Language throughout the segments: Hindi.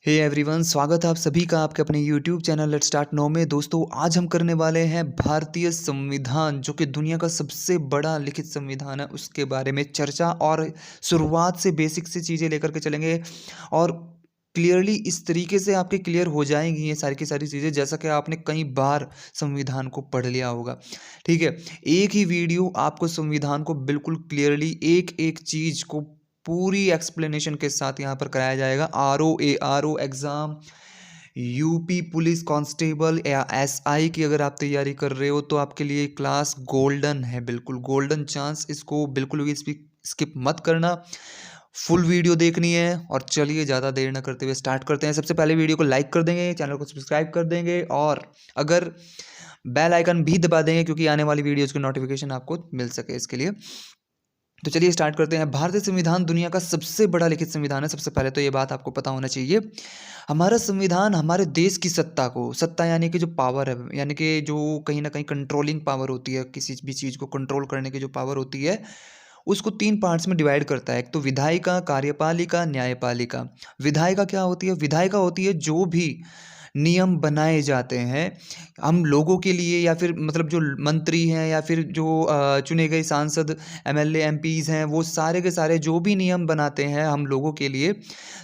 हे एवरीवन, स्वागत है आप सभी का आपके अपने यूट्यूब चैनल लेट्स स्टार्ट नो में। दोस्तों, आज हम करने वाले हैं भारतीय संविधान, जो कि दुनिया का सबसे बड़ा लिखित संविधान है, उसके बारे में चर्चा। और शुरुआत से बेसिक से चीज़ें लेकर के चलेंगे और क्लियरली इस तरीके से आपके क्लियर हो जाएंगी ये सारी की सारी चीज़ें, जैसा कि आपने कई बार संविधान को पढ़ लिया होगा। ठीक है, एक ही वीडियो आपको संविधान को बिल्कुल क्लियरली एक एक चीज़ को पूरी एक्सप्लेनेशन के साथ यहाँ पर कराया जाएगा। R O exam, UP police constable या एसआई की अगर आप तैयारी कर रहे हो तो आपके लिए क्लास गोल्डन है, बिल्कुल गोल्डन चांस। इसको बिल्कुल भी स्किप मत करना, फुल वीडियो देखनी है। और चलिए ज़्यादा देर ना करते हुए स्टार्ट करते हैं। सबसे पहले वीडियो को लाइक कर देंगे, चैनल को सब्सक्राइब कर देंगे और अगर बेल आइकन भी दबा देंगे, क्योंकि आने वाली वीडियोज़ की नोटिफिकेशन आपको मिल सके इसके लिए। तो चलिए स्टार्ट करते हैं। भारतीय संविधान दुनिया का सबसे बड़ा लिखित संविधान है। सबसे पहले तो ये बात आपको पता होना चाहिए। हमारा संविधान हमारे देश की सत्ता यानी कि जो पावर है, यानी कि जो कहीं ना कहीं कंट्रोलिंग पावर होती है, किसी भी चीज़ को कंट्रोल करने की जो पावर होती है, उसको तीन पार्ट्स में डिवाइड करता है। एक तो विधायिका, कार्यपालिका, न्यायपालिका। विधायिका क्या होती है? विधायिका होती है जो भी नियम बनाए जाते हैं हम लोगों के लिए, या फिर मतलब जो मंत्री हैं या फिर जो चुने गए सांसद, एमएलए, एमपीज हैं, वो सारे के सारे जो भी नियम बनाते हैं हम लोगों के लिए,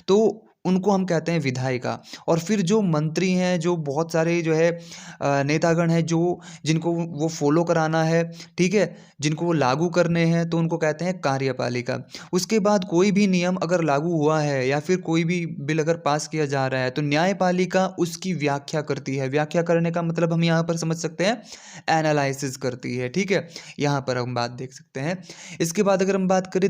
तो उनको हम कहते हैं विधायिका। और फिर जो मंत्री हैं, जो बहुत सारे जो है नेतागण हैं, जो जिनको वो फॉलो कराना है, ठीक है, जिनको वो लागू करने हैं, तो उनको कहते हैं कार्यपालिका। उसके बाद कोई भी नियम अगर लागू हुआ है या फिर कोई भी बिल अगर पास किया जा रहा है, तो न्यायपालिका उसकी व्याख्या करती है। व्याख्या करने का मतलब हम यहाँ पर समझ सकते हैं एनालिसिस करती है। ठीक है, यहाँ पर हम बात देख सकते हैं। इसके बाद अगर हम बात करें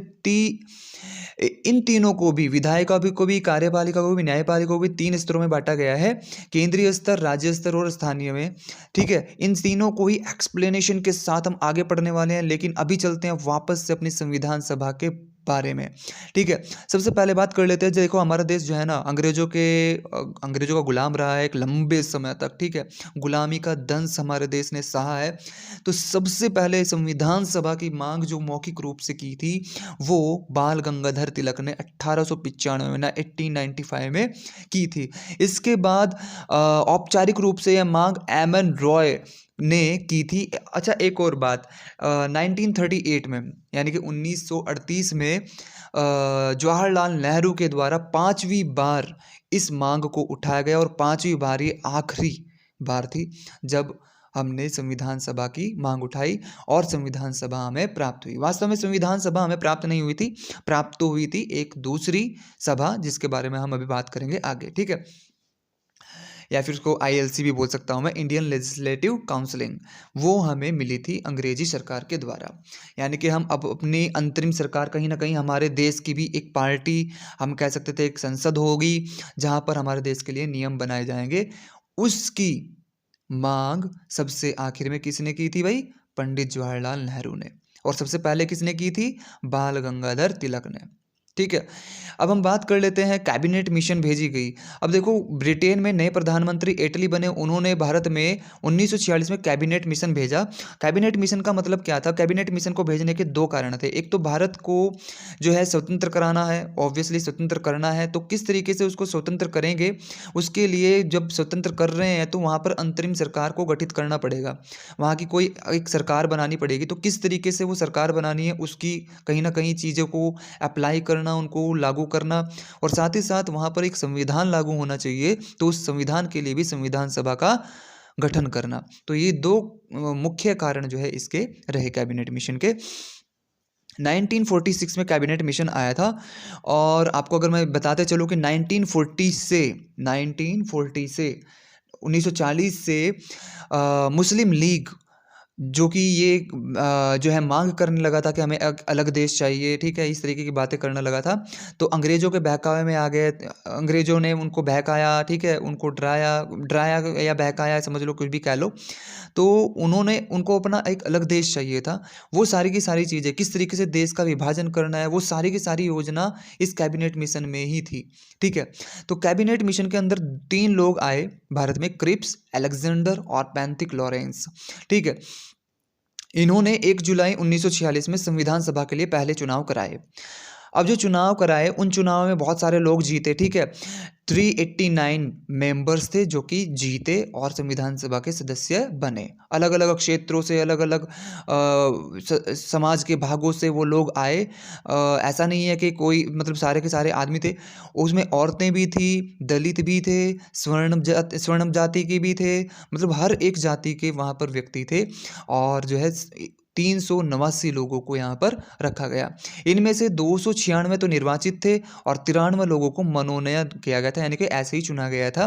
इन तीनों को भी, विधायिका को भी, कार्यपालिका को भी, न्यायपालिका को भी, तीन स्तरों में बांटा गया है, केंद्रीय स्तर, राज्य स्तर और स्थानीय में। ठीक है, इन तीनों को ही एक्सप्लेनेशन के साथ हम आगे पढ़ने वाले हैं, लेकिन अभी चलते हैं वापस से अपनी संविधान सभा के बारे में। ठीक है, सबसे पहले बात कर लेते हैं। देखो, हमारा देश जो है ना, अंग्रेजों का गुलाम रहा है एक लंबे समय तक। ठीक है, गुलामी का दंश हमारे देश ने सहा है। तो सबसे पहले संविधान सभा की मांग जो मौखिक रूप से की थी, वो बाल गंगाधर तिलक ने 1895 में 1895 में की थी। इसके बाद औपचारिक रूप से यह मांग एम एन रॉय ने की थी। अच्छा, एक और बात, 1938 में, यानी कि 1938 में जवाहरलाल नेहरू के द्वारा पांचवी बार इस मांग को उठाया गया, और पांचवी बार ये आखिरी बार थी जब हमने संविधान सभा की मांग उठाई और संविधान सभा हमें प्राप्त हुई। वास्तव में संविधान सभा हमें प्राप्त नहीं हुई थी, प्राप्त तो हुई थी एक दूसरी सभा, जिसके बारे में हम अभी बात करेंगे आगे। ठीक है, या फिर उसको आईएलसी भी बोल सकता हूँ मैं, इंडियन लेजिस्लेटिव काउंसिलिंग। वो हमें मिली थी अंग्रेजी सरकार के द्वारा। यानी कि हम अब अपनी अंतरिम सरकार, कहीं ना कहीं हमारे देश की भी एक पार्टी, हम कह सकते थे एक संसद होगी, जहाँ पर हमारे देश के लिए नियम बनाए जाएंगे। उसकी मांग सबसे आखिर में किसने की थी भाई? पंडित जवाहरलाल नेहरू ने। और सबसे पहले किसने की थी? बाल गंगाधर तिलक ने। ठीक है, अब हम बात कर लेते हैं कैबिनेट मिशन भेजी गई। अब देखो, ब्रिटेन में नए प्रधानमंत्री इटली बने, उन्होंने भारत में 1946 में कैबिनेट मिशन भेजा। कैबिनेट मिशन का मतलब क्या था? कैबिनेट मिशन को भेजने के दो कारण थे। एक तो भारत को जो है स्वतंत्र कराना है, ऑब्वियसली स्वतंत्र करना है, तो किस तरीके से उसको स्वतंत्र करेंगे, उसके लिए जब स्वतंत्र कर रहे हैं तो वहाँ पर अंतरिम सरकार को गठित करना पड़ेगा, वहाँ की कोई एक सरकार बनानी पड़ेगी। तो किस तरीके से वो सरकार बनानी है, उसकी कहीं ना कहीं चीज़ों को अप्लाई करना, उनको लागू करना, और साथ ही साथ वहाँ पर एक संविधान लागू होना चाहिए, तो उस संविधान के लिए भी संविधान सभा का गठन करना। तो ये दो मुख्य कारण जो है इसके रहे कैबिनेट मिशन के। 1946 में कैबिनेट मिशन आया था। और आपको अगर मैं बताते चलूँ कि 1940 से 1940 से मुस्लिम लीग, जो कि ये जो है मांग करने लगा था कि हमें अलग देश चाहिए, ठीक है, इस तरीके की बातें करने लगा था। तो अंग्रेज़ों के बहकावे में आ गए, अंग्रेज़ों ने उनको बहकाया, ठीक है, उनको डराया डराया या बहकाया, समझ लो, कुछ भी कह लो। तो उन्होंने उनको अपना एक अलग देश चाहिए था। वो सारी की सारी चीज़ें, किस तरीके से देश का विभाजन करना है, वो सारी की सारी योजना इस कैबिनेट मिशन में ही थी। ठीक है, तो कैबिनेट मिशन के अंदर तीन लोग आए भारत में, क्रिप्स, अलेक्जेंडर और पैंथिक लॉरेंस। ठीक है, इन्होंने 1 जुलाई 1946 में संविधान सभा के लिए पहले चुनाव कराए। अब जो चुनाव कराए उन चुनाव में बहुत सारे लोग जीते, ठीक है। 389 मेंबर्स थे जो कि जीते और संविधान सभा के सदस्य बने। अलग अलग क्षेत्रों से, अलग अलग समाज के भागों से वो लोग आए। ऐसा नहीं है कि कोई मतलब सारे के सारे आदमी थे, उसमें औरतें भी थी, दलित भी थे, स्वर्ण जाति के भी थे, मतलब हर एक जाति के वहाँ पर व्यक्ति थे। और जो है 389 लोगों को यहाँ पर रखा गया। इनमें से 296 तो निर्वाचित थे और 93 लोगों को मनोनयन किया गया था, यानी कि ऐसे ही चुना गया था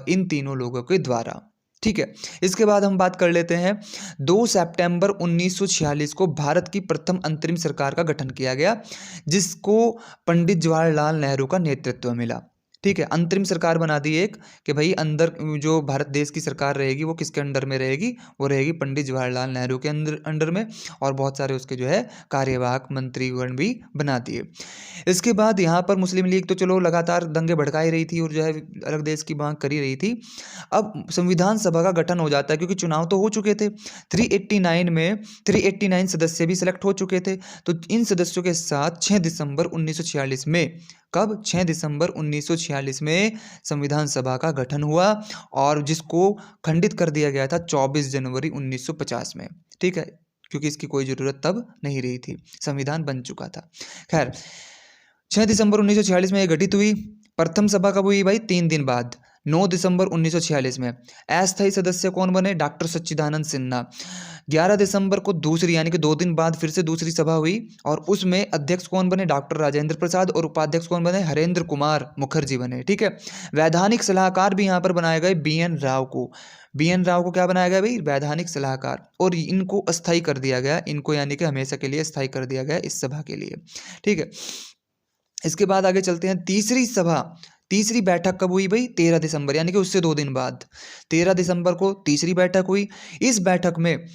इन तीनों लोगों के द्वारा, ठीक है। इसके बाद हम बात कर लेते हैं 2 सितंबर 1946 को भारत की प्रथम अंतरिम सरकार का गठन किया गया, जिसको पंडित जवाहरलाल नेहरू का नेतृत्व मिला, ठीक है। अंतरिम सरकार बना दी एक कि भाई अंदर जो भारत देश की सरकार रहेगी वो किसके अंडर में रहेगी, वो रहेगी पंडित जवाहरलाल नेहरू के अंडर में, और बहुत सारे उसके जो है कार्यवाहक मंत्रीगण भी बना दिए। इसके बाद यहाँ पर मुस्लिम लीग तो चलो लगातार दंगे भड़काई रही थी और जो है अलग देश की मांग करी रही थी। अब संविधान सभा का गठन हो जाता है क्योंकि चुनाव तो हो चुके थे, 389 सदस्य भी सिलेक्ट हो चुके थे। तो इन सदस्यों के साथ 6 दिसंबर 1946 में, कब 6 दिसंबर 1946 में संविधान सभा का गठन हुआ और जिसको खंडित कर दिया गया था 24 जनवरी 1950 में, ठीक है, क्योंकि इसकी कोई ज़रूरत तब नहीं रही थी, संविधान बन चुका था। खैर 6 दिसंबर 1946 में ये गठित हुई। प्रथम सभा कब हुई भाई? 3 दिन बाद, 9 दिसंबर 1946 में। अस्थायी सदस्य कौन बने? डॉक्टर सच्चिदानंद सिन्हा। 11 दिसंबर को दूसरी, यानी कि 2 दिन बाद फिर से दूसरी सभा हुई और उसमें अध्यक्ष कौन बने? डॉक्टर राजेंद्र प्रसाद, और उपाध्यक्ष कौन बने? हरेंद्र कुमार मुखर्जी बने, ठीक है। वैधानिक सलाहकार भी यहाँ पर बनाए गए BN राव को। BN राव को क्या बनाया गया भाई? वैधानिक सलाहकार, और इनको अस्थायी कर दिया गया, इनको यानी कि हमेशा के लिए अस्थायी कर दिया गया इस सभा के लिए, ठीक है। इसके बाद आगे चलते हैं। तीसरी बैठक कब हुई भाई? 13 दिसंबर, यानी कि उससे 2 दिन बाद 13 दिसंबर को तीसरी बैठक हुई। इस बैठक में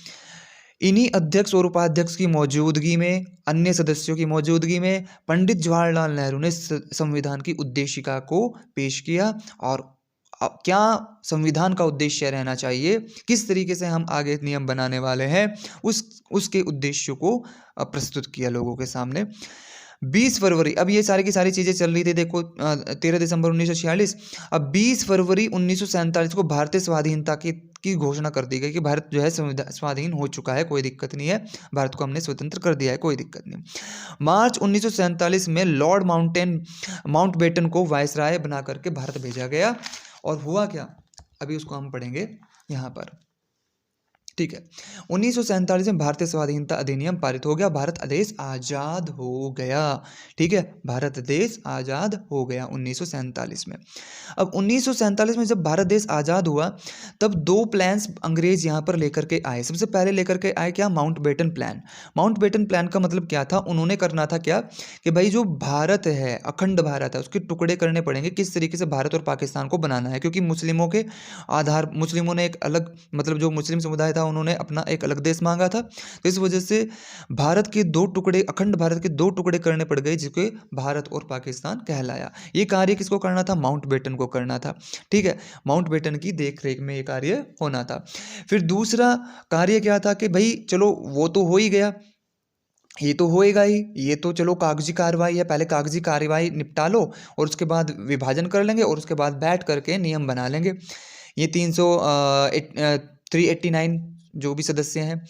इन्हीं अध्यक्ष और उपाध्यक्ष की मौजूदगी में, अन्य सदस्यों की मौजूदगी में पंडित जवाहरलाल नेहरू ने संविधान की उद्देशिका को पेश किया और क्या संविधान का उद्देश्य रहना चाहिए, किस तरीके से हम आगे नियम बनाने वाले हैं, उसके उद्देश्यों को प्रस्तुत किया लोगों के सामने। 20 फरवरी, अब ये सारी की सारी चीज़ें चल रही थी देखो, 13 दिसंबर 1946। अब 20 फरवरी 1947 को भारतीय स्वाधीनता की घोषणा कर दी गई कि भारत जो है स्वाधीन हो चुका है, कोई दिक्कत नहीं है, भारत को हमने स्वतंत्र कर दिया है, कोई दिक्कत नहीं। मार्च 1947 में लॉर्ड माउंटबेटन को वायसराय बना करके भारत भेजा गया, और हुआ क्या अभी उसको हम पढ़ेंगे यहाँ पर, ठीक है। 1947 में भारतीय स्वाधीनता अधिनियम पारित हो गया, भारत देश आज़ाद हो गया, ठीक है। भारत देश आज़ाद हो गया 1947 में। अब 1947 में जब भारत देश आज़ाद हुआ तब 2 प्लान्स अंग्रेज यहाँ पर लेकर के आए। सबसे पहले लेकर के आए क्या? Mountbatten plan. माउंटबेटन प्लान का मतलब क्या था? उन्होंने करना था क्या कि भाई जो भारत है, अखंड भारत है, उसके टुकड़े करने पड़ेंगे, किस तरीके से भारत और पाकिस्तान को बनाना है, क्योंकि मुस्लिमों ने एक अलग, मतलब जो मुस्लिम समुदाय था उन्होंने अपना एक अलग देश मांगा था। तो इस वजह से भारत के 2 टुकड़े, अखंड भारत के 2 टुकड़े करने पड़ गए, जिसके भारत और पाकिस्तान कहलाया। ये कार्य किसको करना था? माउंटबेटन को करना था, ठीक है। माउंटबेटन की देखरेख में ये कार्य होना था। फिर दूसरा कार्य क्या था कि भाई चलो वो तो हो ही गया, ये तो होएगा ही, ये तो चलो कागजी कार्रवाई है, पहले कागजी कार्रवाई निपटा लो और उसके बाद विभाजन कर लेंगे और उसके बाद बैठ करके नियम बना लेंगे। ये 389 जो भी सदस्य हैं।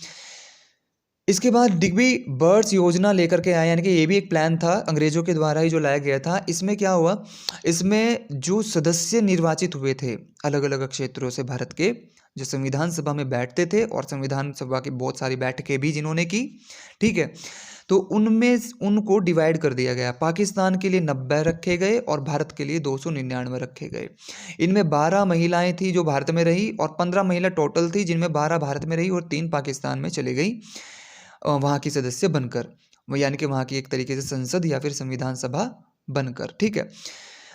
इसके बाद डिग्बी बर्ड्स योजना लेकर के आए, यानी कि ये भी एक प्लान था अंग्रेजों के द्वारा ही जो लाया गया था। इसमें क्या हुआ, इसमें जो सदस्य निर्वाचित हुए थे अलग अलग क्षेत्रों से भारत के, जो संविधान सभा में बैठते थे, और संविधान सभा की बहुत सारी बैठकें भी जिन्होंने की, ठीक है, तो उनमें उनको डिवाइड कर दिया गया। पाकिस्तान के लिए 90 रखे गए और भारत के लिए 299 रखे गए। इनमें 12 महिलाएं थी जो भारत में रही और 15 महिला टोटल थी, जिनमें 12 भारत में रही और 3 पाकिस्तान में चली गई वहाँ की सदस्य बनकर, यानी कि वहाँ की एक तरीके से संसद या फिर संविधान सभा बनकर, ठीक है।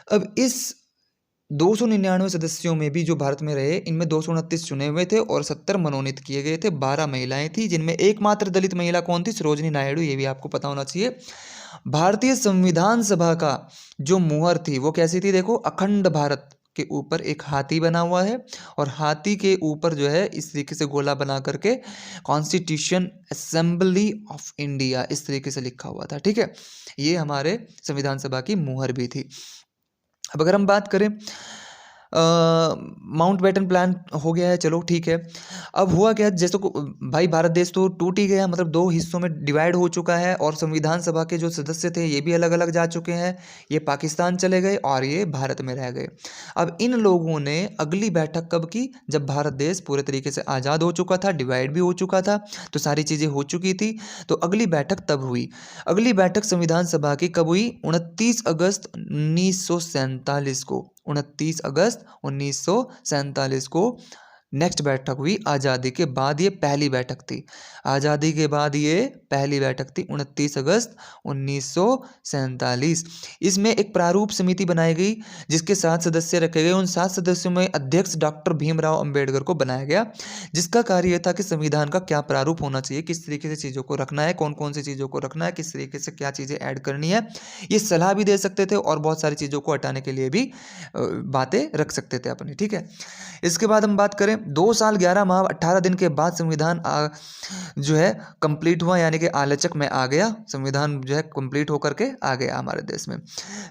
अब इस 299 सदस्यों में भी जो भारत में रहे, इनमें 229 चुने हुए थे और 70 मनोनीत किए गए थे। 12 महिलाएं थी, जिनमें एकमात्र दलित महिला कौन थी? सरोजिनी नायडू। ये भी आपको पता होना चाहिए। भारतीय संविधान सभा का जो मुहर थी वो कैसी थी? देखो, अखंड भारत, के ऊपर एक हाथी बना हुआ है और हाथी के ऊपर जो है इस तरीके से गोला बना करके कॉन्स्टिट्यूशन असेंबली ऑफ इंडिया इस तरीके से लिखा हुआ था। ठीक है, ये हमारे संविधान सभा की मुहर भी थी। अब अगर हम बात करें माउंटबेटन प्लान हो गया है, चलो ठीक है। अब हुआ क्या, जैसे भाई भारत देश तो टूट ही गया, मतलब दो हिस्सों में डिवाइड हो चुका है और संविधान सभा के जो सदस्य थे ये भी अलग अलग जा चुके हैं, ये पाकिस्तान चले गए और ये भारत में रह गए। अब इन लोगों ने अगली बैठक कब की, जब भारत देश पूरे तरीके से आज़ाद हो चुका था, डिवाइड भी हो चुका था, तो सारी चीज़ें हो चुकी थी, तो अगली बैठक तब हुई। अगली बैठक संविधान सभा की कब हुई, 29 अगस्त 1947 को, 29 अगस्त 1947 को नेक्स्ट बैठक हुई। आज़ादी के बाद ये पहली बैठक थी, आज़ादी के बाद ये पहली बैठक थी 29 अगस्त 1947। इसमें एक प्रारूप समिति बनाई गई जिसके 7 सदस्य रखे गए। उन 7 सदस्यों में अध्यक्ष डॉक्टर भीमराव अंबेडकर को बनाया गया, जिसका कार्य यह था कि संविधान का क्या प्रारूप होना चाहिए, किस तरीके से चीज़ों को रखना है, कौन कौन सी चीज़ों को रखना है, किस तरीके से क्या चीज़ें ऐड करनी है, ये सलाह भी दे सकते थे और बहुत सारी चीज़ों को हटाने के लिए भी बातें रख सकते थे अपनी। ठीक है, इसके बाद हम बात करें 2 साल 11 माह 18 दिन के बाद संविधान जो है कंप्लीट हुआ, यानी कि आलोचक में आ गया, संविधान जो है कंप्लीट होकर के आ गया हमारे देश में।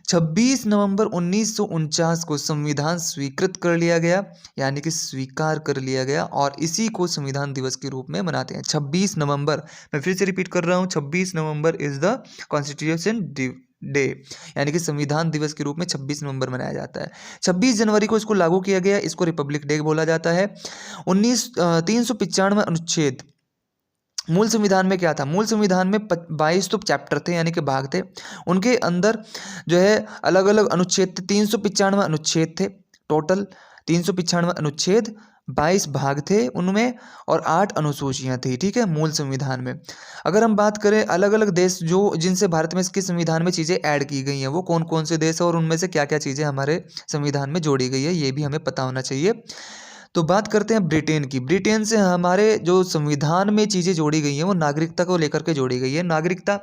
26 नवंबर 1949 को संविधान स्वीकृत कर लिया गया, यानी कि स्वीकार कर लिया गया, और इसी को संविधान दिवस के रूप में मनाते हैं। 26 नवंबर, मैं फिर से रिपीट कर रहा हूँ, 26 November is the constitution day, यानी कि संविधान दिवस के रूप में 26 नवंबर मनाया जाता है। 26 जनवरी को इसको लागू किया गया, इसको रिपब्लिक डे बोला जाता है। 395 अनुच्छेद मूल संविधान में क्या था, मूल संविधान में 22 तो चैप्टर थे, यानी कि भाग थे, उनके अंदर जो है अलग अलग अनुच्छेद थे। 395 अनुच्छेद थे टोटल, 395 अनुच्छेद, 22 भाग थे उनमें और 8 अनुसूचियां थी। ठीक है, मूल संविधान में। अगर हम बात करें अलग अलग देश जो जिनसे भारत में इसके संविधान में चीज़ें ऐड की गई हैं, वो कौन कौन से देश हैं और उनमें से क्या क्या चीज़ें हमारे संविधान में जोड़ी गई है, ये भी हमें पता होना चाहिए। तो बात करते हैं ब्रिटेन की। ब्रिटेन से हमारे जो संविधान में चीज़ें जोड़ी गई हैं वो नागरिकता को लेकर के जोड़ी गई है। नागरिकता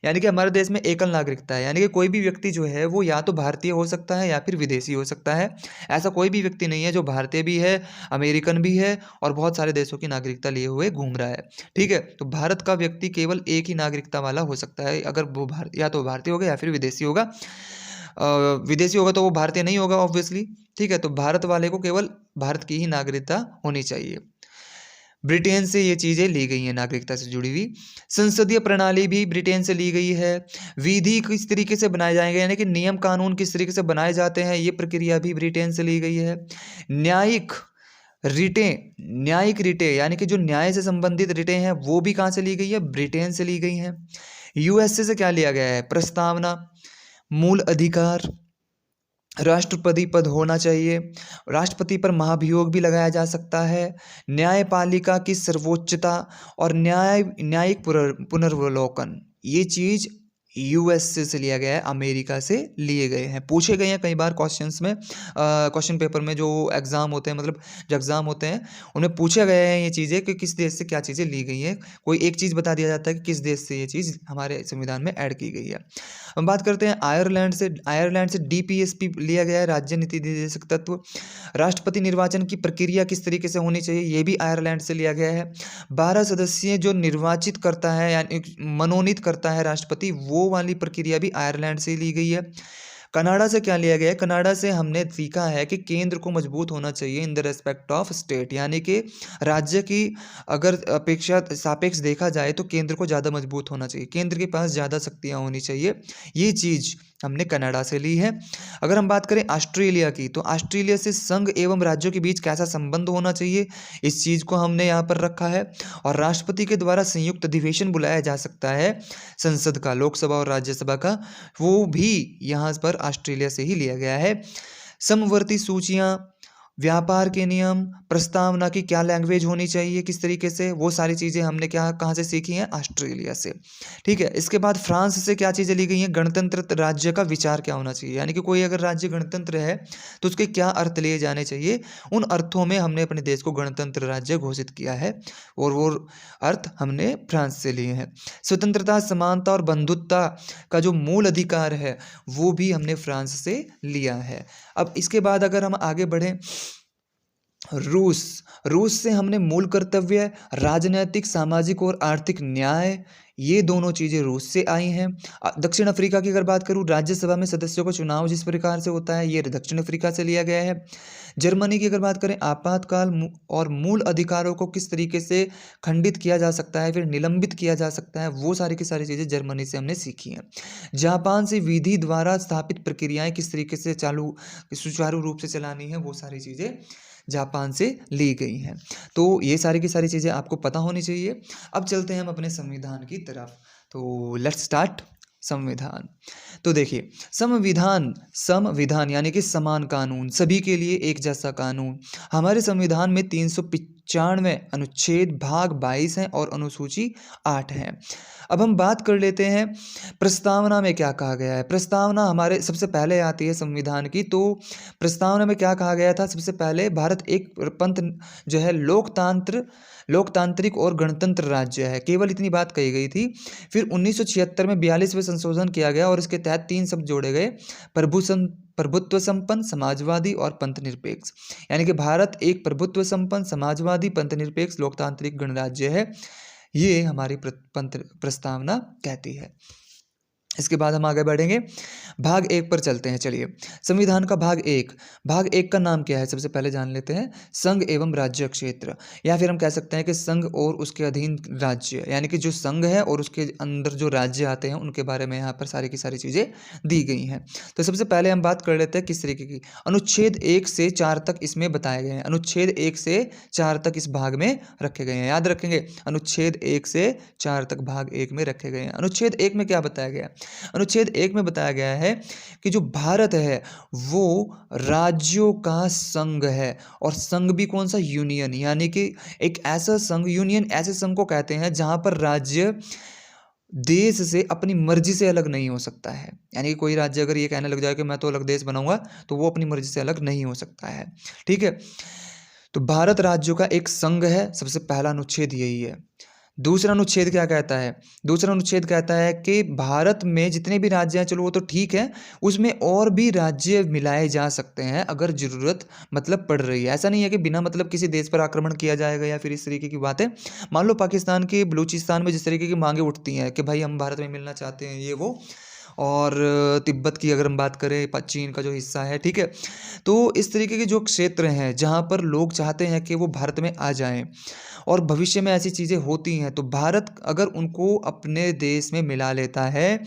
यानी कि हमारे देश में एकल नागरिकता है, यानी कि कोई भी व्यक्ति जो है वो या तो भारतीय हो सकता है या फिर विदेशी हो सकता है। ऐसा कोई भी व्यक्ति नहीं है जो भारतीय भी है, अमेरिकन भी है और बहुत सारे देशों की नागरिकता लिए हुए घूम रहा है। ठीक है, तो भारत का व्यक्ति केवल एक ही नागरिकता वाला हो सकता है, अगर वो या तो भारतीय होगा या फिर विदेशी होगा। विदेशी होगा तो वो भारतीय नहीं होगा ऑब्वियसली। ठीक है, तो भारत वाले को केवल भारत की ही नागरिकता होनी चाहिए। ब्रिटेन से ये चीज़ें ली गई हैं, नागरिकता से जुड़ी हुई। संसदीय प्रणाली भी ब्रिटेन से ली गई है। विधि किस तरीके से बनाए जाएंगे, यानी कि नियम कानून किस तरीके से बनाए जाते हैं, ये प्रक्रिया भी ब्रिटेन से ली गई है। न्यायिक रिटें यानी कि जो न्याय से संबंधित रिटें हैं वो भी कहाँ से ली गई है, ब्रिटेन से ली गई हैं। यूएसए से क्या लिया गया है, प्रस्तावना, मूल अधिकार, राष्ट्रपति पद होना चाहिए, राष्ट्रपति पर महाभियोग भी लगाया जा सकता है, न्यायपालिका की सर्वोच्चता और न्यायिक पुनर्वलोकन, ये चीज़ यूएसए से लिया गया है, अमेरिका से लिए गए हैं। पूछे गए हैं कई बार क्वेश्चंस में, क्वेश्चन पेपर में जो एग्ज़ाम होते हैं, मतलब जो एग्ज़ाम होते हैं उनमें पूछे गए हैं ये चीज़ें कि किस देश से क्या चीज़ें ली गई हैं। कोई एक चीज़ बता दिया जाता है कि किस देश से ये चीज़ हमारे संविधान में ऐड की गई है। हम बात करते हैं आयरलैंड से डीपीएसपी लिया गया है, राज्य नीति निर्देशक तत्व। राष्ट्रपति निर्वाचन की प्रक्रिया किस तरीके से होनी चाहिए, ये भी आयरलैंड से लिया गया है। 12 सदस्य जो निर्वाचित करता है यानी मनोनीत करता है राष्ट्रपति, वो वाली प्रक्रिया भी आयरलैंड से ली गई है। कनाडा से क्या लिया गया है, कनाडा से हमने सीखा है कि केंद्र को मजबूत होना चाहिए in the respect of state, यानी कि राज्य की अगर अपेक्षा सापेक्ष देखा जाए तो केंद्र को ज़्यादा मजबूत होना चाहिए, केंद्र के पास ज़्यादा शक्तियाँ होनी चाहिए। ये चीज़ हमने कनाडा से ली है। अगर हम बात करें ऑस्ट्रेलिया की, तो ऑस्ट्रेलिया से संघ एवं राज्यों के बीच कैसा संबंध होना चाहिए, इस चीज़ को हमने यहाँ पर रखा है। और राष्ट्रपति के द्वारा संयुक्त अधिवेशन बुलाया जा सकता है संसद का, लोकसभा और राज्यसभा का, वो भी यहाँ पर ऑस्ट्रेलिया से ही लिया गया है। समवर्ती सूचियाँ व्यापार के नियम, प्रस्तावना की क्या लैंग्वेज होनी चाहिए, किस तरीके से, वो सारी चीज़ें हमने क्या कहाँ से सीखी हैं, ऑस्ट्रेलिया से। ठीक है, इसके बाद फ्रांस से क्या चीज़ें ली गई हैं, गणतंत्र राज्य का विचार क्या होना चाहिए, यानी कि कोई अगर राज्य गणतंत्र है तो उसके क्या अर्थ लिए जाने चाहिए, उन अर्थों में हमने अपने देश को गणतंत्र राज्य घोषित किया है और वो अर्थ हमने फ्रांस से लिए हैं। स्वतंत्रता, समानता और बंधुत्व का जो मूल अधिकार है वो भी हमने फ्रांस से लिया है। अब इसके बाद अगर हम आगे बढ़ें, रूस रूस से हमने मूल कर्तव्य, राजनैतिक, सामाजिक और आर्थिक न्याय, ये दोनों चीज़ें रूस से आई हैं। दक्षिण अफ्रीका की अगर बात करूँ, राज्यसभा में सदस्यों का चुनाव जिस प्रकार से होता है ये दक्षिण अफ्रीका से लिया गया है। जर्मनी की अगर बात करें, आपातकाल और मूल अधिकारों को किस तरीके से खंडित किया जा सकता है, फिर निलंबित किया जा सकता है, वो सारी की सारी चीज़ें जर्मनी से हमने सीखी हैं। जापान से विधि द्वारा स्थापित प्रक्रियाएं किस तरीके से सुचारू रूप से चलानी है, वो सारी चीज़ें जापान से ली गई हैं। तो ये सारी की सारी चीज़ें आपको पता होनी चाहिए। अब चलते हैं हम अपने संविधान की तरफ। तो लेट्स स्टार्ट संविधान। तो देखिए, संविधान संविधान यानी कि समान कानून, सभी के लिए एक जैसा कानून। हमारे संविधान में 395 अनुच्छेद, भाग 22 हैं और अनुसूची 8 है। अब हम बात कर लेते हैं प्रस्तावना में क्या कहा गया है। प्रस्तावना हमारे सबसे पहले आती है संविधान की। तो प्रस्तावना में क्या कहा गया था, सबसे पहले भारत एक पंथ जो है लोकतांत्रिक और गणतंत्र राज्य है, केवल इतनी बात कही गई थी। फिर 1976 में 42वें संशोधन किया गया और इसके तहत 3 शब्द जोड़े गए, प्रभुत्व संपन्न, समाजवादी और पंथ निरपेक्ष। यानी कि भारत एक प्रभुत्व संपन्न, समाजवादी, पंथ निरपेक्ष, लोकतांत्रिक गणराज्य है, ये हमारी प्रस्तावना कहती है। इसके बाद हम आगे बढ़ेंगे, भाग 1 पर चलते हैं। चलिए, संविधान का भाग 1 का नाम क्या है, सबसे पहले जान लेते हैं। संघ एवं राज्य क्षेत्र, या फिर हम कह सकते हैं कि संघ और उसके अधीन राज्य, यानी कि जो संघ है और उसके अंदर जो राज्य आते हैं उनके बारे में यहाँ पर सारी की सारी चीज़ें दी गई हैं। तो सबसे पहले हम बात कर लेते हैं किस तरीके की। अनुच्छेद 1 से 4 तक इसमें बताए गए हैं। अनुच्छेद 1 से 4 तक इस भाग में रखे गए हैं, याद रखेंगे। अनुच्छेद 1 से 4 तक भाग 1 में रखे गए हैं। अनुच्छेद 1 में क्या बताया गया, अनुच्छेद 1 में बताया गया है कि जो भारत है वो राज्यों का संघ है, और संघ भी कौन सा, यूनियन, यानी कि एक ऐसा संघ, यूनियन ऐसे संघ को कहते हैं जहां पर राज्य देश से अपनी मर्जी से अलग नहीं हो सकता है। यानी कि कोई राज्य अगर ये कहने लग जाए कि मैं तो अलग देश बनाऊंगा, तो वो अपनी मर्जी से अलग नहीं हो सकता है। ठीक है, तो भारत राज्यों का एक संघ है, सबसे पहला अनुच्छेद यही है। दूसरा अनुच्छेद क्या कहता है, दूसरा अनुच्छेद कहता है कि भारत में जितने भी राज्य हैं, चलो वो तो ठीक है, उसमें और भी राज्य मिलाए जा सकते हैं अगर जरूरत मतलब पड़ रही है। ऐसा नहीं है कि बिना मतलब किसी देश पर आक्रमण किया जाएगा या फिर इस तरीके की बातें। मान लो पाकिस्तान के बलूचिस्तान में जिस तरीके की मांगे उठती हैं कि भाई हम भारत में मिलना चाहते हैं, ये वो, और तिब्बत की अगर हम बात करें, चीन का जो हिस्सा है, ठीक है, तो इस तरीके के जो क्षेत्र हैं जहाँ पर लोग चाहते हैं कि वो भारत में आ जाएं और भविष्य में ऐसी चीज़ें होती हैं, तो भारत अगर उनको अपने देश में मिला लेता है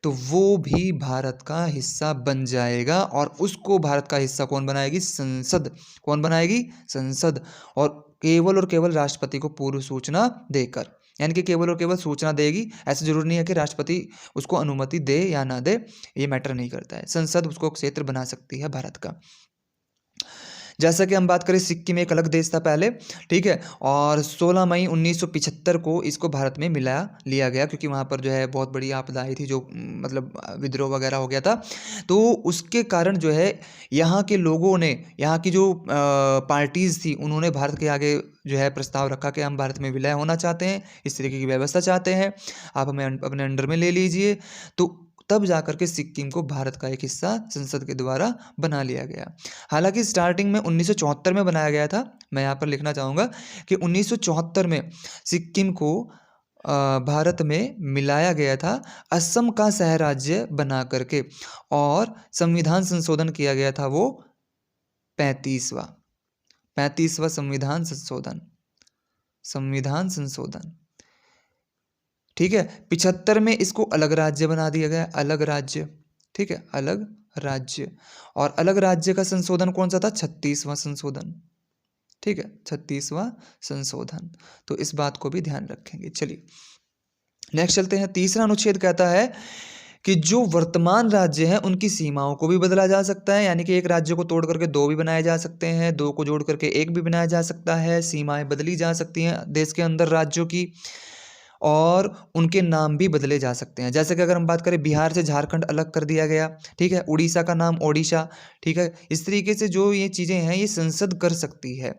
तो वो भी भारत का हिस्सा बन जाएगा, और उसको भारत का हिस्सा कौन बनाएगी, संसद। कौन बनाएगी, संसद। और केवल राष्ट्रपति को पूर्व सूचना देकर, यानी कि केवल और केवल सूचना देगी। ऐसा जरूरी नहीं है कि राष्ट्रपति उसको अनुमति दे या ना दे, ये मैटर नहीं करता है। संसद उसको क्षेत्र बना सकती है भारत का। जैसा कि हम बात करें, सिक्किम एक अलग देश था पहले, ठीक है, और 16 मई 1975 को इसको भारत में मिला लिया गया, क्योंकि वहाँ पर जो है बहुत बड़ी आपदा आई थी, जो मतलब विद्रोह वगैरह हो गया था। तो उसके कारण जो है यहाँ के लोगों ने, यहाँ की जो पार्टीज़ थी, उन्होंने भारत के आगे जो है प्रस्ताव रखा कि हम भारत में विलय होना चाहते हैं, इस तरीके की व्यवस्था चाहते हैं, आप हमें अपने अंडर में ले लीजिए। तो तब जाकर के सिक्किम को भारत का एक हिस्सा संसद के द्वारा बना लिया गया। हालांकि स्टार्टिंग में 1974 में बनाया गया था। मैं यहाँ पर लिखना चाहूँगा कि 1974 में सिक्किम को भारत में मिलाया गया था, असम का सह राज्य बना करके, और संविधान संशोधन किया गया था वो 35वां संविधान संशोधन, ठीक है। 75 में इसको अलग राज्य बना दिया गया, अलग राज्य, ठीक है, अलग राज्य। और अलग राज्य का संशोधन कौन सा था, 36वां संशोधन, ठीक है, 36वां संशोधन। तो इस बात को भी ध्यान रखेंगे। चलिए नेक्स्ट चलते हैं। तीसरा अनुच्छेद कहता है कि जो वर्तमान राज्य हैं उनकी सीमाओं को भी बदला जा सकता है, यानी कि एक राज्य को तोड़ करके दो भी बनाए जा सकते हैं, दो को जोड़ करके एक भी बनाया जा सकता है, सीमाएं बदली जा सकती हैं देश के अंदर राज्यों की, और उनके नाम भी बदले जा सकते हैं। जैसे कि अगर हम बात करें, बिहार से झारखंड अलग कर दिया गया, ठीक है, उड़ीसा का नाम ओडिशा, ठीक है। इस तरीके से जो ये चीज़ें हैं ये संसद कर सकती है,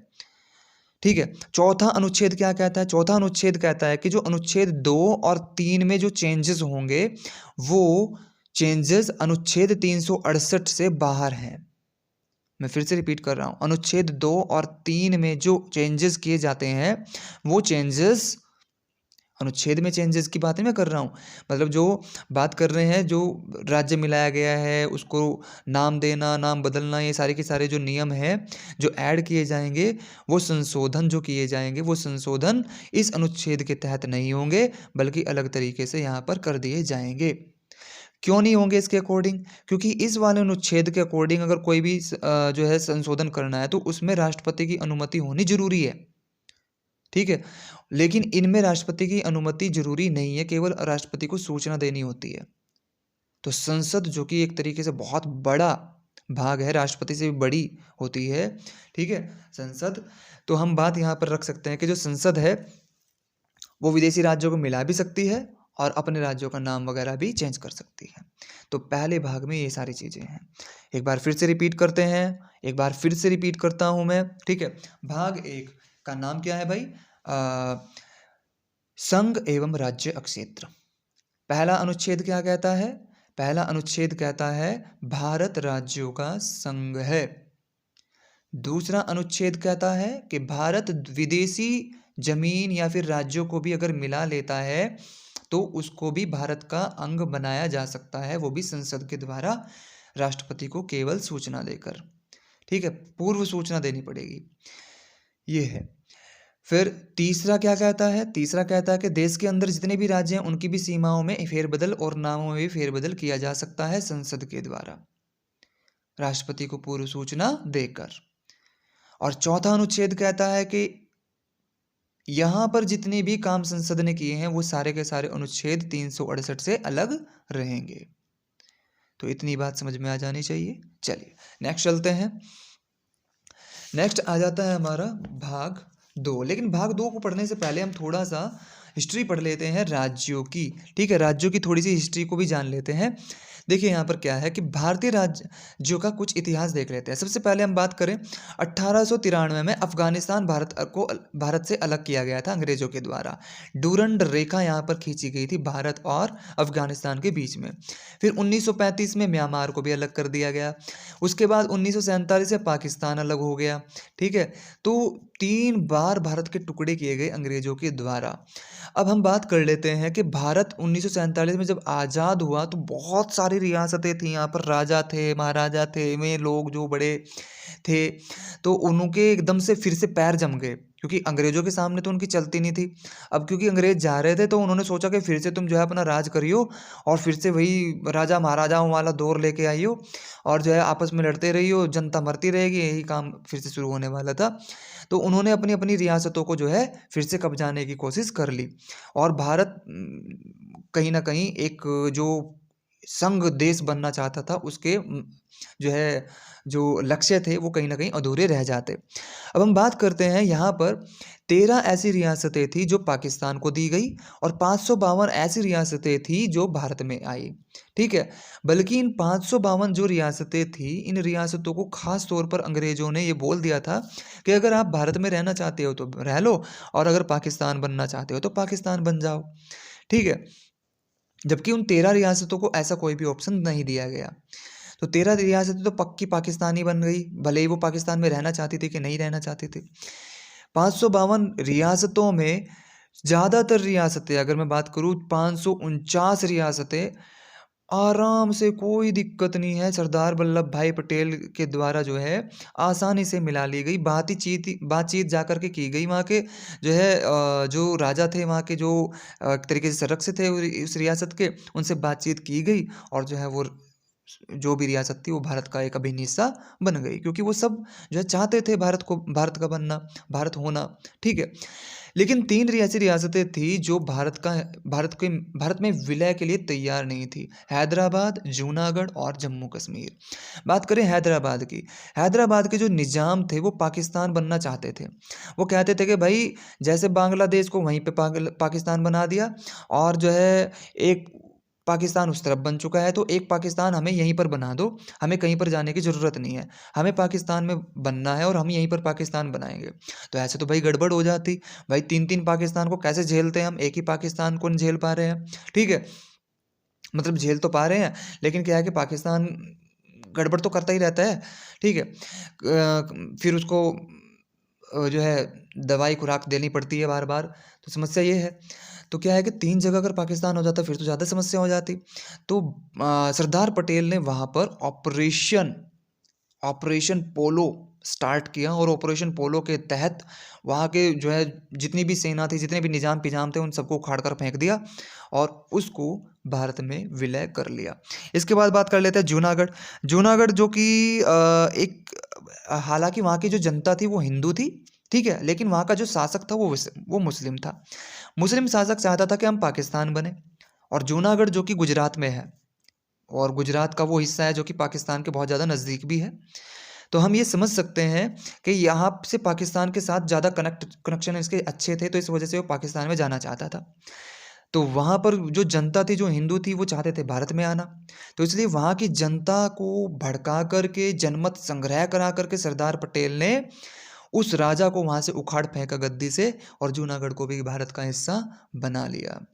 ठीक है। चौथा अनुच्छेद क्या कहता है? चौथा अनुच्छेद कहता है कि जो अनुच्छेद 2 और 3 में जो चेंजेस होंगे वो चेंजेस अनुच्छेद 368 से बाहर हैं। मैं फिर से रिपीट कर रहा हूं, अनुच्छेद 2 और 3 में जो चेंजेस किए जाते हैं वो चेंजेस, अनुच्छेद में चेंजेस की बातें मैं कर रहा हूँ, मतलब जो बात कर रहे हैं, जो राज्य मिलाया गया है उसको नाम देना, नाम बदलना, ये सारे के सारे जो नियम हैं जो ऐड किए जाएंगे, वो संशोधन जो किए जाएंगे वो संशोधन इस अनुच्छेद के तहत नहीं होंगे, बल्कि अलग तरीके से यहाँ पर कर दिए जाएंगे। क्यों नहीं होंगे इसके अकॉर्डिंग? क्योंकि इस वाले अनुच्छेद के अकॉर्डिंग अगर कोई भी जो है संशोधन करना है तो उसमें राष्ट्रपति की अनुमति होनी जरूरी है, ठीक है। लेकिन इनमें राष्ट्रपति की अनुमति जरूरी नहीं है, केवल राष्ट्रपति को सूचना देनी होती है। तो संसद जो कि एक तरीके से बहुत बड़ा भाग है, राष्ट्रपति से भी बड़ी होती है, ठीक है, संसद। तो हम बात यहाँ पर रख सकते हैं कि जो संसद है वो विदेशी राज्यों को मिला भी सकती है और अपने राज्यों का नाम वगैरह भी चेंज कर सकती है। तो पहले भाग में ये सारी चीज़ें हैं। एक बार फिर से रिपीट करते हैं, एक बार फिर से रिपीट करता हूँ मैं, ठीक है। भाग 1 का नाम क्या है भाई? संघ एवं राज्य अक्षेत्र। पहला अनुच्छेद क्या कहता है? पहला अनुच्छेद कहता है भारत राज्यों का संघ है। दूसरा अनुच्छेद कहता है कि भारत विदेशी जमीन या फिर राज्यों को भी अगर मिला लेता है तो उसको भी भारत का अंग बनाया जा सकता है, वो भी संसद के द्वारा, राष्ट्रपति को केवल सूचना देकर, ठीक है, पूर्व सूचना देनी पड़ेगी, ये है। फिर तीसरा क्या कहता है? तीसरा कहता है कि देश के अंदर जितने भी राज्य हैं उनकी भी सीमाओं में फेरबदल और नामों में भी फेरबदल किया जा सकता है संसद के द्वारा, राष्ट्रपति को पूर्व सूचना देकर। और चौथा अनुच्छेद कहता है कि यहां पर जितने भी काम संसद ने किए हैं वो सारे के सारे अनुच्छेद 368 से अलग रहेंगे। तो इतनी बात समझ में आ जानी चाहिए। चलिए नेक्स्ट चलते हैं। नेक्स्ट आ जाता है हमारा भाग 2। लेकिन भाग 2 को पढ़ने से पहले हम थोड़ा सा हिस्ट्री पढ़ लेते हैं राज्यों की, ठीक है, राज्यों की थोड़ी सी हिस्ट्री को भी जान लेते हैं। देखिए यहाँ पर क्या है कि भारतीय राज्यों का कुछ इतिहास देख लेते हैं। सबसे पहले हम बात करें, 1893 में अफगानिस्तान भारत से अलग किया गया था अंग्रेजों के द्वारा। डूरंड रेखा यहाँ पर खींची गई थी भारत और अफगानिस्तान के बीच में। फिर 1935 में म्यांमार को भी अलग कर दिया गया। उसके बाद 1947 में पाकिस्तान अलग हो गया, ठीक है। तो 3 बार भारत के टुकड़े किए गए अंग्रेजों के द्वारा। अब हम बात कर लेते हैं कि भारत 1947 में जब आज़ाद हुआ तो बहुत सारी रियासतें थी, यहाँ पर राजा थे, महाराजा थे, में लोग जो बड़े थे, तो उनके एकदम से फिर से पैर जम गए, क्योंकि अंग्रेजों के सामने तो उनकी चलती नहीं थी। अब क्योंकि अंग्रेज जा रहे थे तो उन्होंने सोचा कि फिर से तुम जो है अपना राज करियो और फिर से वही राजा महाराजाओं वाला दौर लेके आइयो और जो है आपस में लड़ते रहियो, जनता मरती रहेगी, यही काम फिर से शुरू होने वाला था। तो उन्होंने अपनी अपनी रियासतों को जो है फिर से कब्जाने की कोशिश कर ली और भारत कहीं ना कहीं एक जो संघ देश बनना चाहता था उसके जो है जो लक्ष्य थे वो कहीं ना कहीं अधूरे रह जाते। अब हम बात करते हैं, यहाँ पर 13 ऐसी रियासतें थी जो पाकिस्तान को दी गई और 552 ऐसी रियासतें थी जो भारत में आई, ठीक है। बल्कि इन 552 जो रियासतें थी, इन रियासतों को खास तौर पर अंग्रेजों ने ये बोल दिया था कि अगर आप भारत में रहना चाहते हो तो रह लो और अगर पाकिस्तान बनना चाहते हो तो पाकिस्तान बन जाओ, ठीक है। जबकि उन 13 रियासतों को ऐसा कोई भी ऑप्शन नहीं दिया गया। तो 13 रियासतें तो पक्की पाकिस्तानी बन गई, भले ही वो पाकिस्तान में रहना चाहती थी कि नहीं रहना चाहती थी। 552 रियासतों में ज़्यादातर रियासतें, अगर मैं बात करूँ, 549 रियासतें आराम से, कोई दिक्कत नहीं है, सरदार वल्लभ भाई पटेल के द्वारा जो है आसानी से मिला ली गई। बातचीत जा कर के की गई। वहाँ के जो है जो राजा थे, वहाँ के जो एक तरीके से सदस्य थे उस रियासत के, उनसे बातचीत की गई और जो है वो जो भी रियासत थी वो भारत का एक अभिन्न हिस्सा बन गई, क्योंकि वो सब जो है चाहते थे भारत का बनना, भारत होना। ठीक है, लेकिन तीन ऐसी रियासतें थी जो भारत में विलय के लिए तैयार नहीं थी: हैदराबाद, जूनागढ़ और जम्मू कश्मीर। बात करें हैदराबाद की, हैदराबाद के जो निज़ाम थे वो पाकिस्तान बनना चाहते थे। वो कहते थे कि भाई जैसे बांग्लादेश को वहीं पे पाकिस्तान बना दिया, और जो है एक पाकिस्तान उस तरफ बन चुका है, तो एक पाकिस्तान हमें यहीं पर बना दो, हमें कहीं पर जाने की ज़रूरत नहीं है, हमें पाकिस्तान में बनना है और हम यहीं पर पाकिस्तान बनाएंगे। तो ऐसे तो भाई गड़बड़ हो जाती, भाई तीन तीन पाकिस्तान को कैसे झेलते हैं हम, एक ही पाकिस्तान को नहीं झेल पा रहे हैं। ठीक है, मतलब झेल तो पा रहे हैं, लेकिन क्या है कि पाकिस्तान गड़बड़ तो करता ही रहता है। ठीक है, फिर उसको जो है दवाई खुराक देनी पड़ती है बार बार, तो समस्या ये है। तो क्या है कि तीन जगह अगर पाकिस्तान हो जाता फिर तो ज़्यादा समस्या हो जाती। तो सरदार पटेल ने वहाँ पर ऑपरेशन पोलो स्टार्ट किया, और ऑपरेशन पोलो के तहत वहाँ के जो है जितनी भी सेना थी, जितने भी निजाम पिजाम थे, उन सबको उखाड़ कर फेंक दिया और उसको भारत में विलय कर लिया। इसके बाद बात कर लेते हैं जूनागढ़। जूनागढ़ जो कि हालांकि वहाँ की जो जनता थी वो हिंदू थी, ठीक है, लेकिन वहाँ का जो शासक था वो मुस्लिम था। मुस्लिम शासक चाहता था कि हम पाकिस्तान बने, और जूनागढ़ जो कि गुजरात में है, और गुजरात का वो हिस्सा है जो कि पाकिस्तान के बहुत ज़्यादा नज़दीक भी है। तो हम ये समझ सकते हैं कि यहाँ से पाकिस्तान के साथ ज़्यादा कनेक्शन इसके अच्छे थे, तो इस वजह से वो पाकिस्तान में जाना चाहता था। तो वहाँ पर जो जनता थी, जो हिंदू थी, वो चाहते थे भारत में आना। तो इसलिए वहाँ की जनता को भड़का करके, जनमत संग्रह करा करके सरदार पटेल ने उस राजा को वहाँ से उखाड़ फेंका गद्दी से, और जूनागढ़ को भी भारत का हिस्सा बना लिया।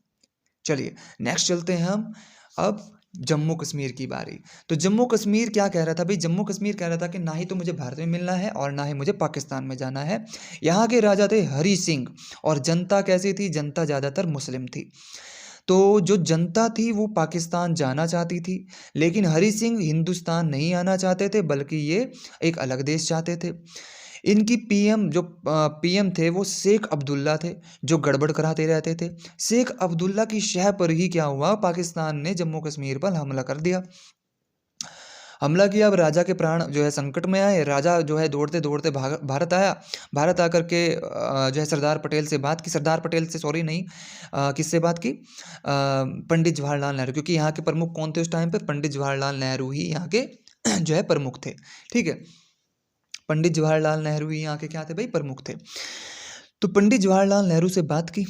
चलिए नेक्स्ट चलते हैं हम अब जम्मू कश्मीर की बारी। तो जम्मू कश्मीर क्या कह रहा था भाई, जम्मू कश्मीर कह रहा था कि ना ही तो मुझे भारत में मिलना है और ना ही मुझे पाकिस्तान में जाना है। यहाँ के राजा थे हरी सिंह, और जनता कैसी थी, जनता ज़्यादातर मुस्लिम थी। तो जो जनता थी वो पाकिस्तान जाना चाहती थी, लेकिन हरी सिंह हिंदुस्तान नहीं आना चाहते थे, बल्कि ये एक अलग देश चाहते थे। इनकी पीएम थे वो शेख अब्दुल्ला थे, जो गड़बड़ कराते रहते थे। शेख अब्दुल्ला की शह पर ही क्या हुआ, पाकिस्तान ने जम्मू कश्मीर पर हमला कर दिया। हमला किया, अब राजा के प्राण जो है संकट में आए। राजा जो है दौड़ते दौड़ते भारत आया। भारत आकर के जो है सरदार पटेल से बात की, सरदार पटेल से सॉरी नहीं, किससे बात की, पंडित जवाहरलाल नेहरू, क्योंकि यहाँ के प्रमुख कौन थे उस टाइम पे, पंडित जवाहरलाल नेहरू ही यहाँ के जो है प्रमुख थे। ठीक है, पंडित जवाहरलाल नेहरू ही यहाँ के क्या थे भाई, प्रमुख थे। तो पंडित जवाहरलाल नेहरू से बात की,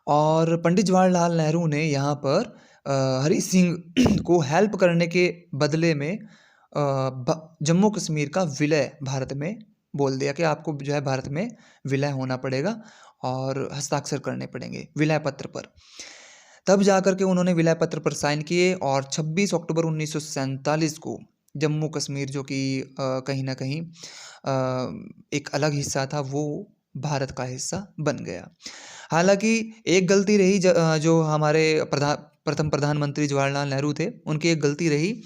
और पंडित जवाहरलाल नेहरू ने यहाँ पर हरी सिंह को हेल्प करने के बदले में जम्मू कश्मीर का विलय भारत में बोल दिया कि आपको जो है भारत में विलय होना पड़ेगा और हस्ताक्षर करने पड़ेंगे विलय पत्र पर। तब जाकर के उन्होंने विलय पत्र पर साइन किए, और 26 अक्टूबर 1947 को जम्मू कश्मीर जो कि कहीं ना कहीं एक अलग हिस्सा था, वो भारत का हिस्सा बन गया। हालांकि एक गलती रही, जो हमारे प्रथम प्रधानमंत्री जवाहरलाल नेहरू थे, उनकी एक गलती रही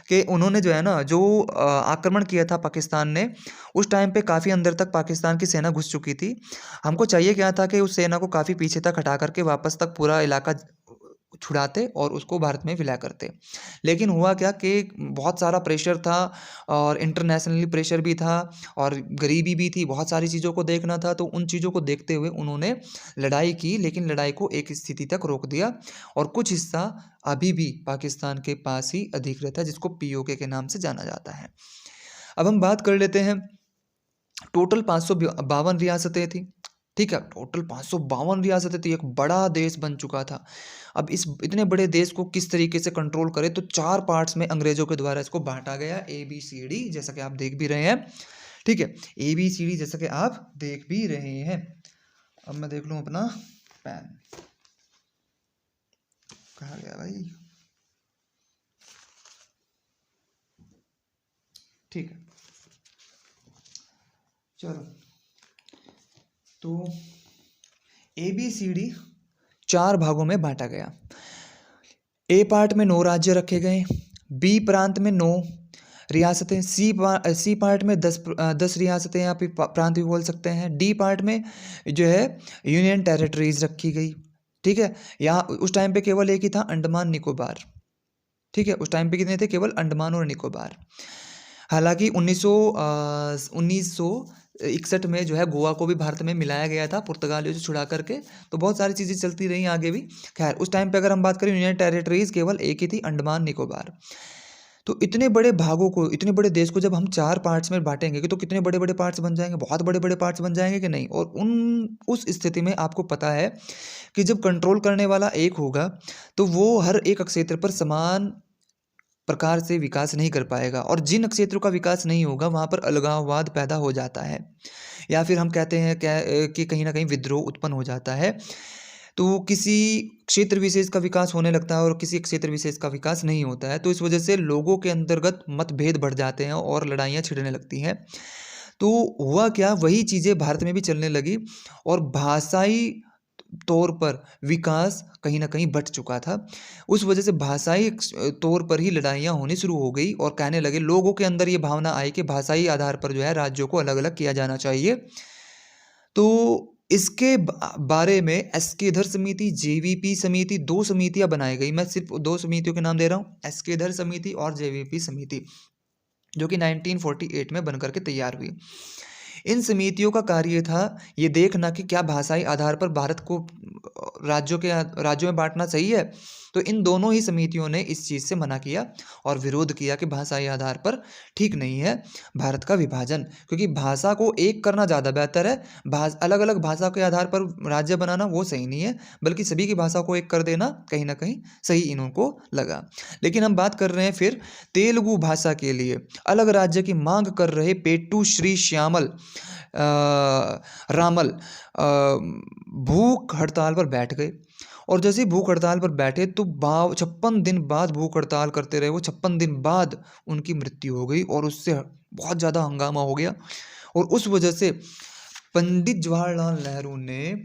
कि उन्होंने जो है ना, जो आक्रमण किया था पाकिस्तान ने, उस टाइम पे काफ़ी अंदर तक पाकिस्तान की सेना घुस चुकी थी। हमको चाहिए क्या था कि उस सेना को काफ़ी पीछे तक हटा करके वापस तक पूरा इलाका छुड़ाते और उसको भारत में विलय करते। लेकिन हुआ क्या कि बहुत सारा प्रेशर था, और इंटरनेशनली प्रेशर भी था, और गरीबी भी थी, बहुत सारी चीज़ों को देखना था। तो उन चीज़ों को देखते हुए उन्होंने लड़ाई की, लेकिन लड़ाई को एक स्थिति तक रोक दिया, और कुछ हिस्सा अभी भी पाकिस्तान के पास ही अधिकृत है, जिसको पीओके के नाम से जाना जाता है। अब हम बात कर लेते हैं, टोटल 552 रियासतें थी। ठीक है, टोटल 552 रियासतें थी, एक बड़ा देश बन चुका था। अब इस इतने बड़े देश को किस तरीके से कंट्रोल करे, तो 4 पार्ट्स में अंग्रेजों के द्वारा इसको बांटा गया, ABCD, जैसा कि आप देख भी रहे हैं। ठीक है, ABCD जैसा कि आप देख भी रहे हैं। अब मैं देख लूँ अपना पेन, कहाँ गया भाई। ठीक है, चलो, तो ABCD 4 भागों में बांटा गया। ए पार्ट में 9 राज्य रखे गए, बी प्रांत में 9 रियासतें, सी पार्ट में 10 रियासतें या फिर प्रांत भी बोल सकते हैं, डी पार्ट में जो है यूनियन टेरिटरीज रखी गई। ठीक है, यहाँ उस टाइम पे केवल एक ही था, अंडमान निकोबार। ठीक है, उस टाइम पे कितने थे? केवल अंडमान और निकोबार। हालांकि 1961 में जो है गोवा को भी भारत में मिलाया गया था पुर्तगालियों से छुड़ा करके। तो बहुत सारी चीज़ें चलती रही आगे भी। खैर, उस टाइम पे अगर हम बात करें यूनियन टेरिटरीज केवल एक ही थी, अंडमान निकोबार। तो इतने बड़े भागों को, इतने बड़े देश को जब हम 4 पार्ट्स में बाँटेंगे तो कितने बड़े-बड़े पार्ट्स बन जाएँगे, बहुत बड़े-बड़े पार्ट्स बन जाएँगे कि नहीं? और उस स्थिति में आपको पता है कि जब कंट्रोल करने वाला एक होगा, तो वो हर एक क्षेत्र पर समान प्रकार से विकास नहीं कर पाएगा, और जिन क्षेत्रों का विकास नहीं होगा वहाँ पर अलगाववाद पैदा हो जाता है, या फिर हम कहते हैं कि कहीं न कहीं विद्रोह उत्पन्न हो जाता है। तो किसी क्षेत्र विशेष का विकास होने लगता है और किसी क्षेत्र विशेष का विकास नहीं होता है। तो इस वजह से लोगों के अंतर्गत मतभेद बढ़ जाते हैं और लड़ाइयाँ छिड़ने लगती हैं। तो हुआ क्या, वही चीज़ें भारत में भी चलने लगी, और भाषाई तौर पर विकास कहीं न कहीं बँट चुका था। उस वजह से भाषाई तौर पर ही लड़ाइयाँ होनी शुरू हो गई, और कहने लगे, लोगों के अंदर ये भावना आई कि भाषाई आधार पर जो है राज्यों को अलग-अलग किया जाना चाहिए। तो इसके बारे में एस्केधर समिति, जेवीपी समिति, 2 समितियाँ बनाई गई। मैं सिर्फ़ 2 समितियों के नाम दे रहा हूँ, एस्केधर समिति और जेवीपी समिति, जो कि 1948 में बनकर के तैयार हुई। इन समितियों का कार्य था ये देखना कि क्या भाषाई आधार पर भारत को राज्यों में बांटना सही है। तो इन दोनों ही समितियों ने इस चीज़ से मना किया और विरोध किया कि भाषाई आधार पर ठीक नहीं है भारत का विभाजन, क्योंकि भाषा को एक करना ज़्यादा बेहतर है। अलग अलग भाषा के आधार पर राज्य बनाना वो सही नहीं है, बल्कि सभी की भाषा को एक कर देना कहीं ना कहीं सही इनको लगा। लेकिन हम बात कर रहे हैं फिर तेलुगु भाषा के लिए अलग राज्य की मांग कर रहे पेट्टू श्री श्यामल रामल भूख हड़ताल पर बैठ गए। और जैसे ही भूख हड़ताल पर बैठे तो 56 दिन बाद भूख हड़ताल करते रहे वो, 56 दिन बाद उनकी मृत्यु हो गई, और उससे बहुत ज़्यादा हंगामा हो गया। और उस वजह से पंडित जवाहरलाल नेहरू ने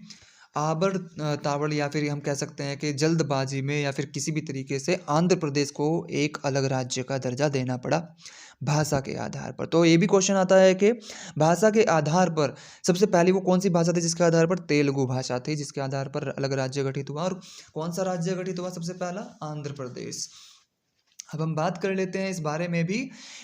आबड़ ताबड़, या फिर हम कह सकते हैं कि जल्दबाजी में या फिर किसी भी तरीके से आंध्र प्रदेश को एक अलग राज्य का दर्जा देना पड़ा भाषा के आधार पर। तो ये भी क्वेश्चन आता है कि भाषा के आधार पर सबसे पहले वो कौन सी भाषा थी जिसके आधार पर? तेलुगु भाषा थी, जिसके आधार पर अलग राज्य गठित हुआ। और कौन सा राज्य गठित हुआ सबसे पहला? आंध्र प्रदेश। अब हम बात कर लेते हैं इस बारे में भी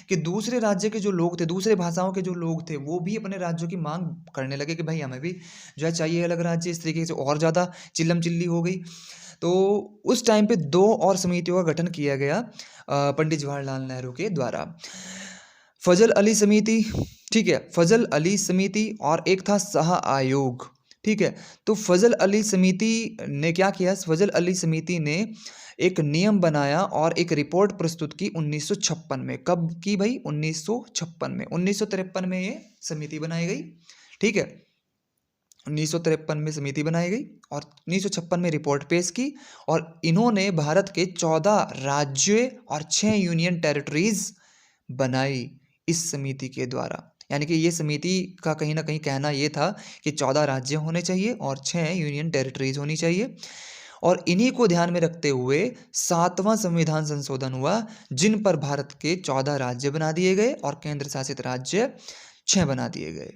कि दूसरे राज्य के जो लोग थे, दूसरे भाषाओं के जो लोग थे, वो भी अपने राज्यों की मांग करने लगे कि भाई हमें भी जो है चाहिए अलग राज्य। इस तरीके से और ज़्यादा चिल्लम चिल्ली हो गई। तो उस टाइम पे 2 और समितियों का गठन किया गया पंडित जवाहरलाल नेहरू के द्वारा। फजल अली समिति, ठीक है, फजल अली समिति, और एक था शाह आयोग। ठीक है, तो फजल अली समिति ने क्या किया? फजल अली समिति ने एक नियम बनाया और एक रिपोर्ट प्रस्तुत की 1956 में। कब की भाई? 1956 में। 1953 में ये समिति बनाई गई। ठीक है, 1953 में समिति बनाई गई और 1956 में रिपोर्ट पेश की, और इन्होंने भारत के 14 राज्य और 6 यूनियन टेरिटरीज बनाई इस समिति के द्वारा। यानी कि ये समिति का कहीं ना कहीं कहना ये था कि 14 राज्य होने चाहिए और 6 यूनियन टेरिटरीज होनी चाहिए। और इन्हीं को ध्यान में रखते हुए 7वां संविधान संशोधन हुआ, जिन पर भारत के 14 राज्य बना दिए गए और केंद्र शासित राज्य 6 बना दिए गए।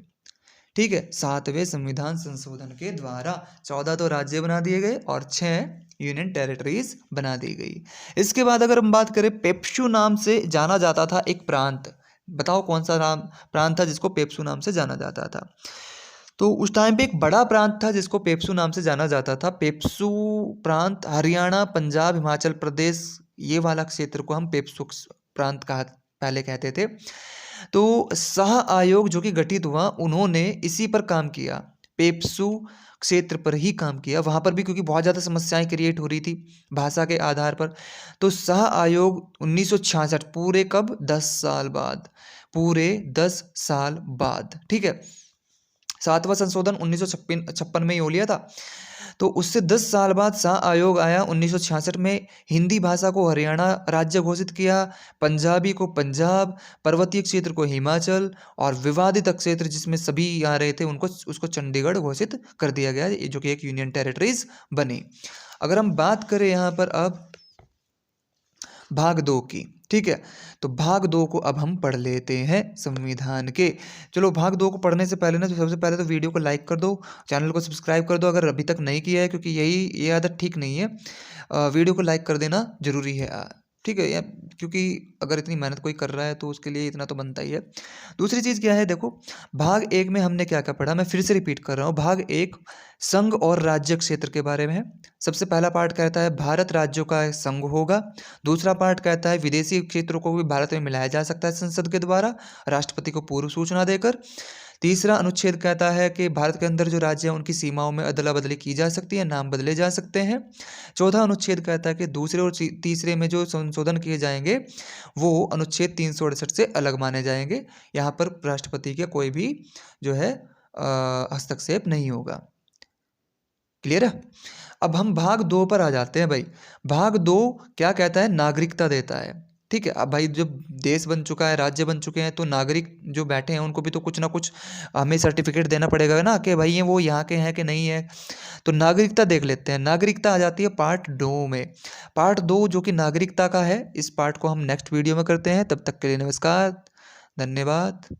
ठीक है, 7वें संविधान संशोधन के द्वारा 14 तो राज्य बना दिए गए और 6 यूनियन टेरिटरीज बना दी गई। इसके बाद अगर हम बात करें, पेप्सू नाम से जाना जाता था एक प्रांत। बताओ कौन सा नाम प्रांत था जिसको पेप्सू नाम से जाना जाता था? तो उस टाइम पे एक बड़ा प्रांत था जिसको पेप्सू नाम से जाना जाता था। पेप्सू प्रांत हरियाणा, पंजाब, हिमाचल प्रदेश, ये वाला क्षेत्र को हम पेप्सू प्रांत कहा पहले कहते थे। तो शाह आयोग जो कि गठित हुआ, उन्होंने इसी पर काम किया, पेप्सू क्षेत्र पर ही काम किया। वहाँ पर भी क्योंकि बहुत ज़्यादा समस्याएं क्रिएट हो रही थी भाषा के आधार पर, तो शाह आयोग 1966, पूरे कब? 10 साल बाद, पूरे 10 साल बाद। ठीक है, 7वां संशोधन 1956 में ही हो लिया था। तो उससे 10 साल बाद शाह आयोग आया 1966 में। हिंदी भाषा को हरियाणा राज्य घोषित किया, पंजाबी को पंजाब, पर्वतीय क्षेत्र को हिमाचल, और विवादित क्षेत्र जिसमें सभी आ रहे थे उनको उसको चंडीगढ़ घोषित कर दिया गया, जो कि एक यूनियन टेरिटरीज बनी। अगर हम बात करें यहाँ पर अब भाग 2 की, ठीक है, तो भाग 2 को अब हम पढ़ लेते हैं संविधान के। चलो, भाग 2 को पढ़ने से पहले ना, तो सबसे पहले तो वीडियो को लाइक कर दो, चैनल को सब्सक्राइब कर दो अगर अभी तक नहीं किया है, क्योंकि ये आदत ठीक नहीं है। वीडियो को लाइक कर देना जरूरी है। ठीक है, या क्योंकि अगर इतनी मेहनत कोई कर रहा है तो उसके लिए इतना तो बनता ही है। दूसरी चीज़ क्या है देखो, भाग 1 में हमने क्या-क्या पढ़ा, मैं फिर से रिपीट कर रहा हूँ। भाग 1 संघ और राज्य क्षेत्र के बारे में है। सबसे पहला पार्ट कहता है भारत राज्यों का एक संघ होगा। दूसरा पार्ट कहता है विदेशी क्षेत्रों को भी भारत में मिलाया जा सकता है संसद के द्वारा, राष्ट्रपति को पूर्व सूचना देकर। तीसरा अनुच्छेद कहता है कि भारत के अंदर जो राज्य हैं उनकी सीमाओं में अदला-बदली की जा सकती है, नाम बदले जा सकते हैं। चौथा अनुच्छेद कहता है कि दूसरे और तीसरे में जो संशोधन किए जाएंगे वो अनुच्छेद 368 से अलग माने जाएंगे। यहाँ पर राष्ट्रपति के कोई भी जो है हस्तक्षेप नहीं होगा। क्लियर है? अब हम भाग 2 पर आ जाते हैं भाई। भाग 2 क्या कहता है, नागरिकता देता है। ठीक है, अब भाई जब देश बन चुका है, राज्य बन चुके हैं, तो नागरिक जो बैठे हैं उनको भी तो कुछ ना कुछ हमें सर्टिफिकेट देना पड़ेगा ना कि भाई ये वो यहाँ के हैं कि नहीं है। तो नागरिकता देख लेते हैं। नागरिकता आ जाती है पार्ट 2 में। पार्ट 2 जो कि नागरिकता का है, इस पार्ट को हम नेक्स्ट वीडियो में करते हैं। तब तक के लिए नमस्कार, धन्यवाद।